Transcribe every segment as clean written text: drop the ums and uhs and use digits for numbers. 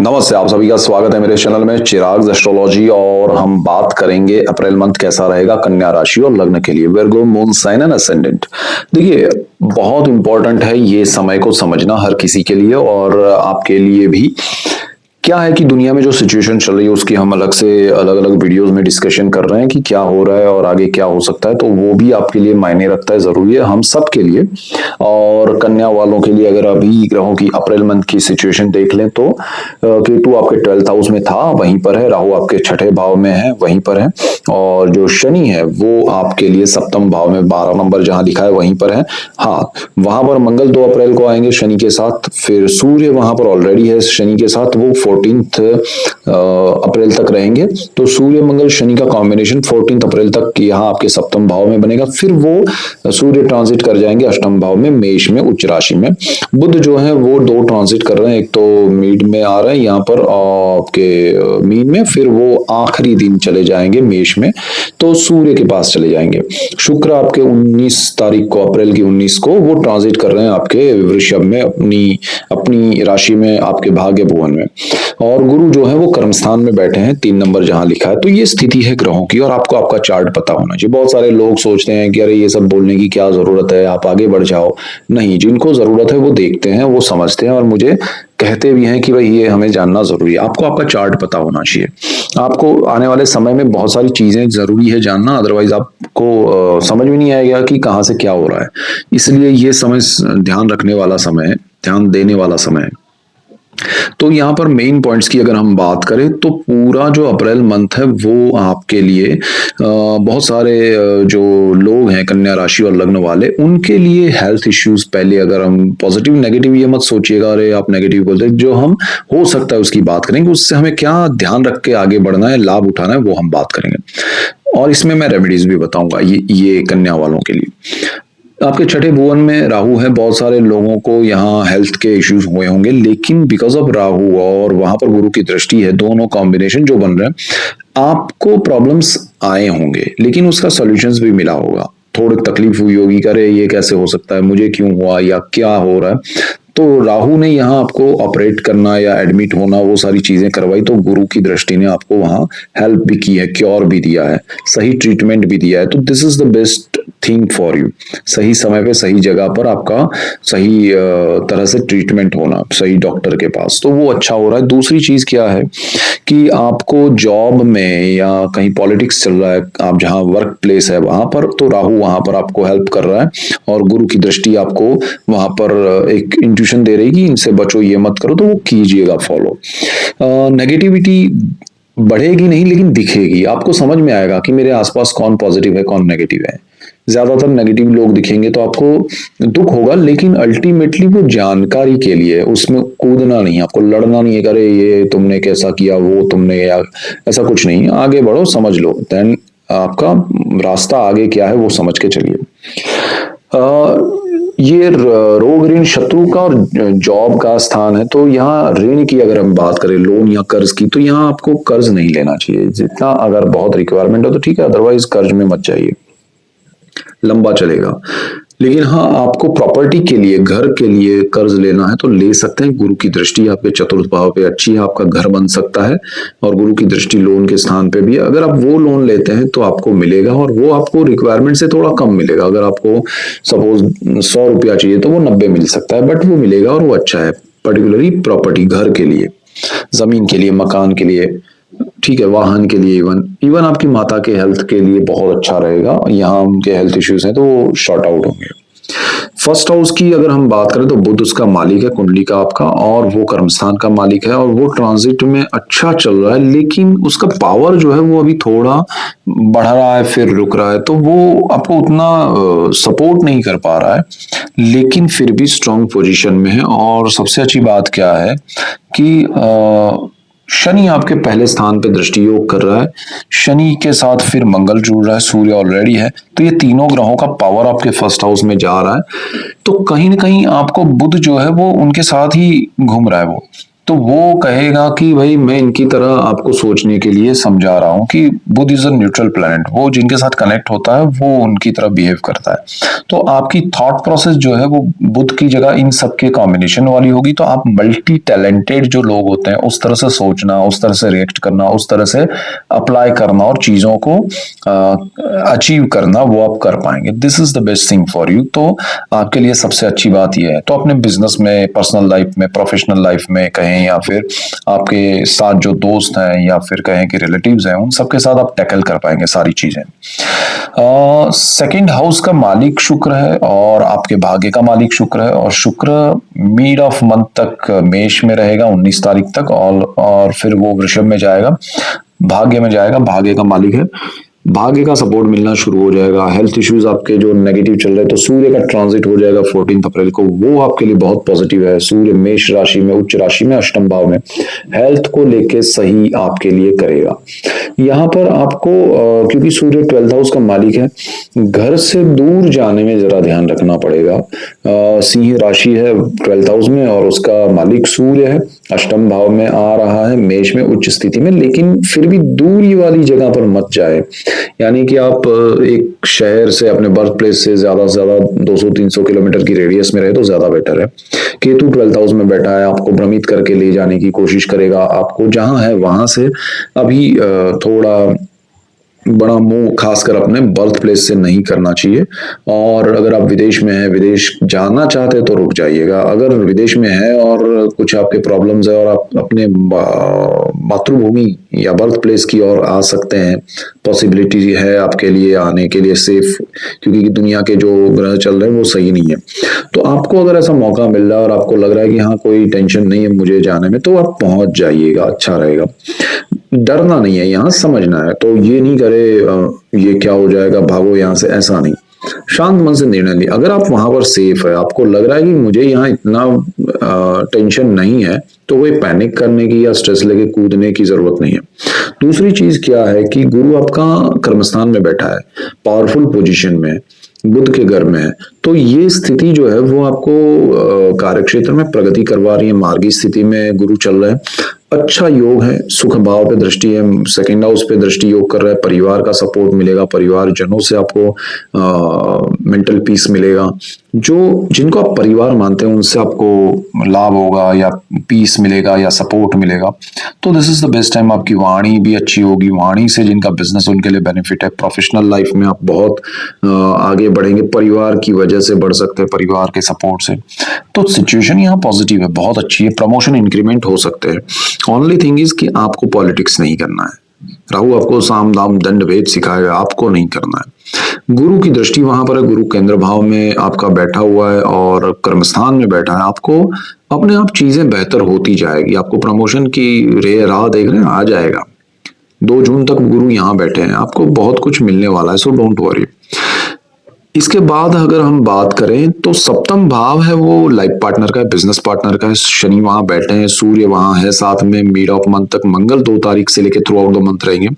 नमस्ते, आप सभी का स्वागत है मेरे चैनल में चिराग एस्ट्रोलॉजी। और हम बात करेंगे अप्रैल मंथ कैसा रहेगा कन्या राशि और लग्न के लिए। वर्गो, मून साइन एंड असेंडेंट। देखिए, बहुत इंपॉर्टेंट है ये समय को समझना हर किसी के लिए और आपके लिए भी। क्या है कि दुनिया में जो सिचुएशन चल रही है उसकी हम अलग से अलग अलग वीडियोस में डिस्कशन कर रहे हैं कि क्या हो रहा है और आगे क्या हो सकता है, तो वो भी आपके लिए मायने रखता है, जरूरी है हम सब के लिए। और कन्या वालों के लिए अगर अभी ग्रहों की अप्रैल मंथ की सिचुएशन देख लें तो केतु आपके 12th हाउस में था, वहीं पर है। राहु आपके छठे भाव में है, वहीं पर है। और जो शनि है वो आपके लिए सप्तम भाव में 12 नंबर जहां लिखा है वहीं पर है। हाँ, वहां पर मंगल 2 अप्रैल को आएंगे शनि के साथ। फिर सूर्य वहां पर ऑलरेडी है शनि के साथ, वो 14th अप्रैल तक रहेंगे। तो सूर्य मंगल शनि का कॉम्बिनेशन 14th अप्रैल तक यहाँ आपके सप्तम भाव में बनेगा। फिर वो सूर्य ट्रांजिट कर जाएंगे अष्टम भाव में, मेष में, उच्च राशि में। बुध जो है वो 2 ट्रांजिट कर रहे हैं, एक तो मीड में आ रहे हैं यहाँ पर आपके मीन में, फिर वो आखिरी दिन चले जाएंगे मेष में, तो सूर्य के पास चले जाएंगे। शुक्र आपके 19 तारीख को, अप्रैल की 19 को वो ट्रांजिट कर रहे हैं आपके वृषभ में, अपनी अपनी राशि में, आपके भाग्य भुवन में। और गुरु जो है वो कर्म स्थान में बैठे हैं, 3 नंबर जहां लिखा है। तो ये स्थिति है ग्रहों की और आपको आपका चार्ट पता होना चाहिए। बहुत सारे लोग सोचते हैं कि अरे ये सब बोलने की क्या जरूरत है, आप आगे बढ़ जाओ। नहीं, जिनको जरूरत है वो देखते हैं, वो समझते हैं और मुझे कहते भी हैं कि भाई ये हमें जानना जरूरी है। आपको आपका चार्ट पता होना चाहिए। आपको आने वाले समय में बहुत सारी चीजें जरूरी है जानना, अदरवाइज आपको समझ में नहीं आएगा कि कहाँ से क्या हो रहा है। इसलिए ये समय ध्यान रखने वाला समय है, ध्यान देने वाला समय है। तो यहाँ पर मेन पॉइंट्स की अगर हम बात करें तो पूरा जो अप्रैल मंथ है वो आपके लिए बहुत सारे जो लोग हैं कन्या राशि और लग्न वाले, उनके लिए हेल्थ इश्यूज। पहले अगर हम पॉजिटिव नेगेटिव ये मत सोचिएगा, अरे आप नेगेटिव बोलते, जो हम हो सकता है उसकी बात करेंगे, उससे हमें क्या ध्यान रख के आगे बढ़ना है, लाभ उठाना है, वो हम बात करेंगे। और इसमें मैं रेमेडीज भी बताऊंगा ये कन्या वालों के लिए। आपके छठे भुवन में राहु है, बहुत सारे लोगों को यहाँ हेल्थ के इश्यूज हुए होंगे, लेकिन बिकॉज ऑफ राहु और वहां पर गुरु की दृष्टि है, दोनों कॉम्बिनेशन जो बन रहे हैं, आपको प्रॉब्लम्स आए होंगे लेकिन उसका सॉल्यूशंस भी मिला होगा। थोड़ी तकलीफ हुई होगी, करे ये कैसे हो सकता है, मुझे क्यों हुआ, या क्या हो रहा है। तो राहु ने यहाँ आपको ऑपरेट करना या एडमिट होना, वो सारी चीजें करवाई, तो गुरु की दृष्टि ने आपको वहां हेल्प भी की है, क्योर भी दिया है, सही ट्रीटमेंट भी दिया है। तो this is the best thing for you. सही समय पे सही जगह पर आपका सही तरह से ट्रीटमेंट होना, सही डॉक्टर के पास, तो वो अच्छा हो रहा है। दूसरी चीज क्या है कि आपको जॉब में या कहीं पॉलिटिक्स चल रहा है, आप जहां वर्क प्लेस है वहां पर, तो राहु वहां पर आपको हेल्प कर रहा है और गुरु की दृष्टि आपको वहां पर एक इंट्यूशन दे रही कि इनसे बचो, ये मत करो, तो वो कीजिएगा फॉलो। नेगेटिविटी बढ़ेगी नहीं लेकिन दिखेगी, आपको समझ में आएगा कि मेरे आसपास कौन पॉजिटिव है कौन नेगेटिव है। ज्यादातर नेगेटिव लोग दिखेंगे तो आपको दुख होगा, लेकिन अल्टीमेटली वो जानकारी के लिए, उसमें कूदना नहीं, आपको लड़ना नहीं है, करे ये तुमने कैसा किया, वो तुमने, या ऐसा कुछ नहीं। आगे बढ़ो, समझ लो, देन आपका रास्ता आगे क्या है वो समझ के चलिए। ये रोग ऋण शत्रु का और जॉब का स्थान है, तो यहाँ ऋण की अगर हम बात करें, लोन या कर्ज की, तो यहाँ आपको कर्ज नहीं लेना चाहिए। जितना अगर बहुत रिक्वायरमेंट हो तो ठीक है, अदरवाइज कर्ज में मत जाइए, लंबा चलेगा। लेकिन हाँ, आपको प्रॉपर्टी के लिए, घर के लिए कर्ज लेना है तो ले सकते हैं। गुरु की दृष्टि आपके चतुर्थ भाव पे अच्छी है, आपका घर बन सकता है और गुरु की दृष्टि लोन के स्थान पे भी है। अगर आप वो लोन लेते हैं तो आपको मिलेगा, और वो आपको रिक्वायरमेंट से थोड़ा कम मिलेगा। अगर आपको सपोज 100 रुपया चाहिए तो वो 90 मिल सकता है, बट वो मिलेगा और वो अच्छा है। पर्टिकुलरली प्रॉपर्टी, घर के लिए, जमीन के लिए, मकान के लिए, ठीक है, वाहन के लिए, इवन इवन आपकी माता के हेल्थ के लिए बहुत अच्छा रहेगा। यहाँ उनके हेल्थ इश्यूज हैं तो वो शॉर्ट आउट होंगे। फर्स्ट हाउस की अगर हम बात करें तो बुध उसका मालिक है, कुंडली का आपका, और वो कर्मस्थान का मालिक है, और वो ट्रांजिट में अच्छा चल रहा है, लेकिन उसका पावर जो है वो अभी थोड़ा बढ़ रहा है फिर रुक रहा है, तो वो आपको उतना सपोर्ट नहीं कर पा रहा है, लेकिन फिर भी स्ट्रांग पोजीशन में है। और सबसे अच्छी बात क्या है कि शनि आपके पहले स्थान पे दृष्टि योग कर रहा है, शनि के साथ फिर मंगल जुड़ रहा है, सूर्य ऑलरेडी है, तो ये तीनों ग्रहों का पावर आपके फर्स्ट हाउस में जा रहा है। तो कहीं ना कहीं आपको बुध जो है वो उनके साथ ही घूम रहा है वो, तो वो कहेगा कि भाई मैं इनकी तरह आपको सोचने के लिए समझा रहा हूँ कि बुध इज अ न्यूट्रल प्लैनेट, वो जिनके साथ कनेक्ट होता है वो उनकी तरह बिहेव करता है। तो आपकी थॉट प्रोसेस जो है वो बुध की जगह इन सब के कॉम्बिनेशन वाली होगी। तो आप मल्टी टैलेंटेड जो लोग होते हैं उस तरह से सोचना, उस तरह से रिएक्ट करना, उस तरह से अप्लाई करना और चीजों को अचीव करना वो आप कर पाएंगे। This is the best thing for you. तो आपके लिए सबसे अच्छी बात यह है। तो अपने बिजनेस में, पर्सनल लाइफ में, प्रोफेशनल लाइफ में कहें, या फिर आपके साथ जो दोस्त हैं या फिर कहें कि रिलेटिव्स हैं, उन सबके साथ आप टैकल कर पाएंगे सारी चीजें। सेकंड हाउस का मालिक शुक्र है और आपके भाग्य का मालिक शुक्र है, और शुक्र मिड ऑफ मंथ तक मेष में रहेगा 19 तारीख तक, और फिर वो वृषभ में जाएगा, भाग्य में जाएगा, भाग्य का मालिक है। भाग्य का सपोर्ट मिलना शुरू हो जाएगा। हेल्थ इश्यूज आपके जो नेगेटिव चल रहे हैं, तो सूर्य का ट्रांजिट हो जाएगा 14 अप्रैल को, वो आपके लिए बहुत पॉजिटिव है। सूर्य मेष राशि में, उच्च राशि में, अष्टम भाव में, हेल्थ को लेके सही आपके लिए करेगा। यहाँ पर आपको क्योंकि सूर्य 12th हाउस का मालिक है, घर से दूर जाने में जरा ध्यान रखना पड़ेगा। सिंह राशि है 12th हाउस में, और उसका मालिक सूर्य है, अष्टम भाव में आ रहा है मेष में उच्च स्थिति में। लेकिन फिर भी दूरी वाली जगह पर मत जाए, यानी कि आप एक शहर से, अपने बर्थ प्लेस से ज्यादा 200-300 किलोमीटर की रेडियस में रहे तो ज्यादा बेटर है। केतु 12th हाउस में बैठा है, आपको भ्रमित करके ले जाने की कोशिश करेगा, आपको जहां है वहां से अभी थोड़ा बड़ा मूव खासकर अपने बर्थ प्लेस से नहीं करना चाहिए। और अगर आप विदेश में हैं, विदेश जाना चाहते हैं तो रुक जाइएगा। अगर विदेश में है और कुछ आपके प्रॉब्लम्स है और आप अपने मातृभूमि या बर्थ प्लेस की ओर आ सकते हैं, पॉसिबिलिटी है आपके लिए आने के लिए सेफ, क्योंकि दुनिया के जो ग्रह चल रहे हैं वो सही नहीं है। तो आपको अगर ऐसा मौका मिल रहा है और आपको लग रहा है कि हाँ कोई टेंशन नहीं है मुझे जाने में, तो आप पहुंच जाइएगा, अच्छा रहेगा। डरना नहीं है, यहाँ समझना है। तो ये नहीं करे ये क्या हो जाएगा, भागो यहाँ से, ऐसा नहीं। शांत मन से निर्णय लिया। अगर आप वहां पर सेफ है, आपको लग रहा है कि मुझे यहाँ इतना टेंशन नहीं है, तो कोई पैनिक करने की या स्ट्रेस लेके कूदने की जरूरत नहीं है। दूसरी चीज क्या है कि गुरु आपका कर्मस्थान में बैठा है, पावरफुल पोजीशन में, बुध के घर में है। तो ये स्थिति जो है वो आपको कार्य क्षेत्र में प्रगति करवा रही है। मार्गी स्थिति में गुरु चल रहा है, अच्छा योग है, सुख भाव पे दृष्टि है, सेकंड हाउस पे दृष्टि योग कर रहा है, परिवार का सपोर्ट मिलेगा, परिवार जनों से आपको मेंटल पीस मिलेगा। जो जिनको आप परिवार मानते हैं उनसे आपको लाभ होगा या पीस मिलेगा या सपोर्ट मिलेगा। तो this is the best time. आपकी वाणी भी अच्छी होगी, वाणी से जिनका बिजनेस उनके लिए बेनिफिट है। प्रोफेशनल लाइफ में आप बहुत आगे बढ़ेंगे, परिवार की वजह से बढ़ सकते हैं, परिवार के सपोर्ट से। तो सिचुएशन यहाँ पॉजिटिव है, बहुत अच्छी है, प्रमोशन इंक्रीमेंट हो सकते हैं। ओनली थिंग इज कि आपको पॉलिटिक्स नहीं करना है। राहु आपको साम दाम दंड भेद सिखाएगा, आपको नहीं करना है। गुरु की दृष्टि वहां पर है, गुरु केंद्र भाव में आपका बैठा हुआ है और कर्मस्थान में बैठा है। आपको अपने आप चीजें बेहतर होती जाएगी, आपको प्रमोशन की राह देख रहे हैं, आ जाएगा। 2 जून तक गुरु यहाँ बैठे हैं, आपको बहुत कुछ मिलने वाला है, सो डोंट वरी। इसके बाद अगर हम बात करें तो सप्तम भाव है वो लाइफ पार्टनर का है, बिजनेस पार्टनर का है। शनि वहां बैठे हैं, सूर्य वहां है साथ में मिड ऑफ मंथ तक, मंगल 2 तारीख से लेकर थ्रू आउट द मंथ रहेंगे।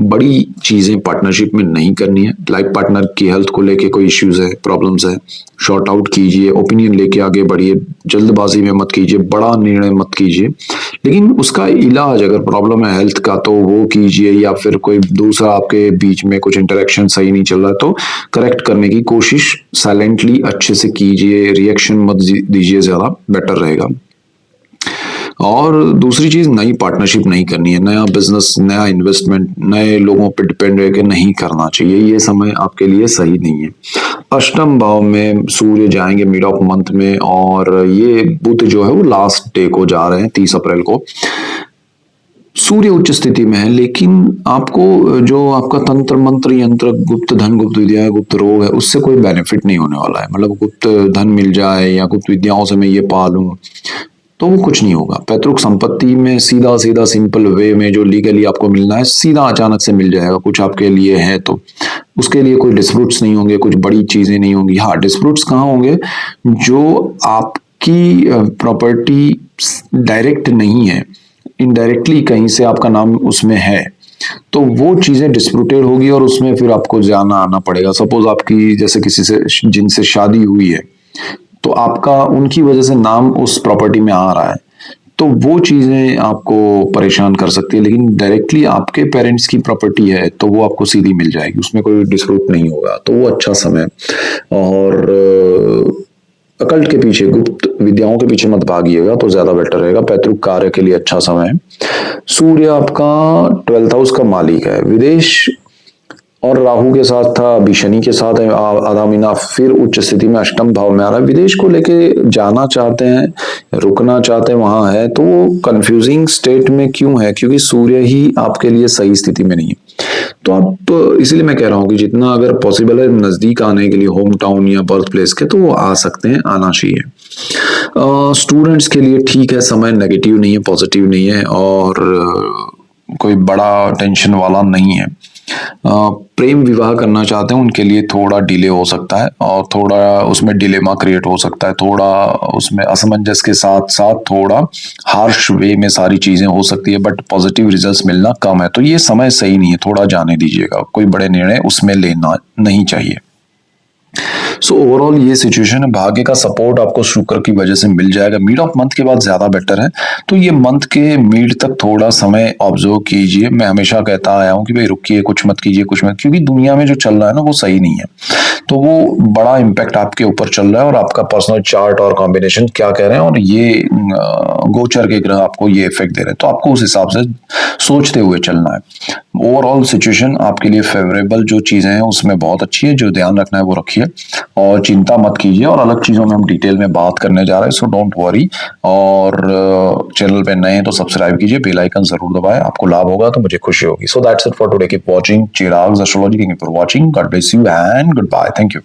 बड़ी चीजें पार्टनरशिप में नहीं करनी है। लाइफ पार्टनर की हेल्थ को लेके कोई इश्यूज है, प्रॉब्लम्स है, शॉर्ट आउट कीजिए, ओपिनियन लेके आगे बढ़िए, जल्दबाजी में मत कीजिए, बड़ा निर्णय मत कीजिए। लेकिन उसका इलाज, अगर प्रॉब्लम है हेल्थ का तो वो कीजिए, या फिर कोई दूसरा आपके बीच में कुछ इंटरेक्शन सही नहीं चल रहा है तो करेक्ट करने की कोशिश साइलेंटली अच्छे से कीजिए, रिएक्शन मत दीजिए, ज्यादा बेटर रहेगा। और दूसरी चीज, नई पार्टनरशिप नहीं करनी है, नया बिजनेस, नया इन्वेस्टमेंट नए लोगों पर डिपेंड रह नहीं करना चाहिए। ये समय आपके लिए सही नहीं है। अष्टम भाव में सूर्य जाएंगे मिड ऑफ मंथ में, और ये बुध जो है वो लास्ट डे को जा रहे हैं 30 अप्रैल को। सूर्य उच्च स्थिति में है, लेकिन आपको जो आपका तंत्र मंत्र यंत्र, गुप्त धन, गुप्त विद्या, गुप्त रोग है, उससे कोई बेनिफिट नहीं होने वाला है। मतलब गुप्त धन मिल जाए या गुप्त विद्याओं से मैं ये पालूं तो वो कुछ नहीं होगा। पैतृक संपत्ति में सीधा सीधा सिंपल वे में जो लीगली आपको मिलना है, सीधा अचानक से मिल जाएगा। कुछ आपके लिए है तो उसके लिए कोई डिस्प्यूट्स नहीं होंगे, कुछ बड़ी चीजें नहीं होंगी। हाँ, डिस्प्यूट्स कहाँ होंगे, जो आपकी प्रॉपर्टी डायरेक्ट नहीं है, इनडायरेक्टली कहीं से आपका नाम उसमें है, तो वो चीजें डिस्प्यूटेड होगी और उसमें फिर आपको जाना आना पड़ेगा। सपोज आपकी जैसे किसी से जिनसे शादी हुई है, तो आपका उनकी वजह से नाम उस प्रॉपर्टी में आ रहा है, तो वो चीजें आपको परेशान कर सकती है, लेकिन डायरेक्टली आपके पेरेंट्स की प्रॉपर्टी है तो वो आपको सीधी मिल जाएगी, उसमें कोई डिस्प्यूट नहीं होगा, तो वो अच्छा समय है। और अकल्ट के पीछे, गुप्त विद्याओं के पीछे मत भागिएगा तो ज्यादा बेटर रहेगा। पैतृक कार्य के लिए अच्छा समय है। सूर्य आपका 12th हाउस का मालिक है। विदेश और राहु के साथ था, अभी शनि के साथ है आधा महीना, फिर उच्च स्थिति में अष्टम भाव में आ रहा है। विदेश को लेके जाना चाहते हैं, रुकना चाहते हैं, वहां है तो वो कंफ्यूजिंग स्टेट में क्यों है, क्योंकि सूर्य ही आपके लिए सही स्थिति में नहीं है। तो आप, इसलिए मैं कह रहा हूँ कि जितना अगर पॉसिबल है नजदीक आने के लिए, होम टाउन या बर्थ प्लेस के, तो वो आ सकते हैं, आना चाहिए। स्टूडेंट्स के लिए ठीक है समय, नेगेटिव नहीं है, पॉजिटिव नहीं है, और कोई बड़ा टेंशन वाला नहीं है। प्रेम विवाह करना चाहते हैं उनके लिए थोड़ा डिले हो सकता है, और थोड़ा उसमें डिलेमा क्रिएट हो सकता है, थोड़ा उसमें असमंजस के साथ साथ थोड़ा हार्श वे में सारी चीजें हो सकती है, बट पॉजिटिव रिजल्ट्स मिलना कम है। तो ये समय सही नहीं है, थोड़ा जाने दीजिएगा, कोई बड़े निर्णय उसमें लेना नहीं चाहिए। सो ओवरऑल ये सिचुएशन है। भाग्य का सपोर्ट आपको शुक्र की वजह से मिल जाएगा। मिड ऑफ मंथ के बाद ज्यादा बेटर है। तो ये मंथ के मिड तक थोड़ा समय ऑब्जर्व कीजिए। मैं हमेशा कहता आया हूँ कि भाई रुकिए, कुछ मत कीजिए, कुछ मत, क्योंकि दुनिया में जो चल रहा है ना वो सही नहीं है। तो वो बड़ा इम्पैक्ट आपके ऊपर चल रहा है, और आपका पर्सनल चार्ट और कॉम्बिनेशन क्या कह रहे हैं, और ये गोचर के ग्रह आपको ये इफेक्ट दे रहे हैं, तो आपको उस हिसाब से सोचते हुए चलना है। ओवरऑल सिचुएशन आपके लिए फेवरेबल जो चीजें हैं उसमें बहुत अच्छी है। जो ध्यान रखना है वो रखिए, और चिंता मत कीजिए। और अलग चीजों में हम डिटेल में बात करने जा रहे हैं, सो डोंट वरी। और चैनल पे नए हैं तो सब्सक्राइब कीजिए, बेल आइकन जरूर दबाएं। आपको लाभ होगा तो मुझे खुशी होगी। So that's it for today. Keep watching Chirag astrology. Thank you for watching. God bless you and good bye. Thank you.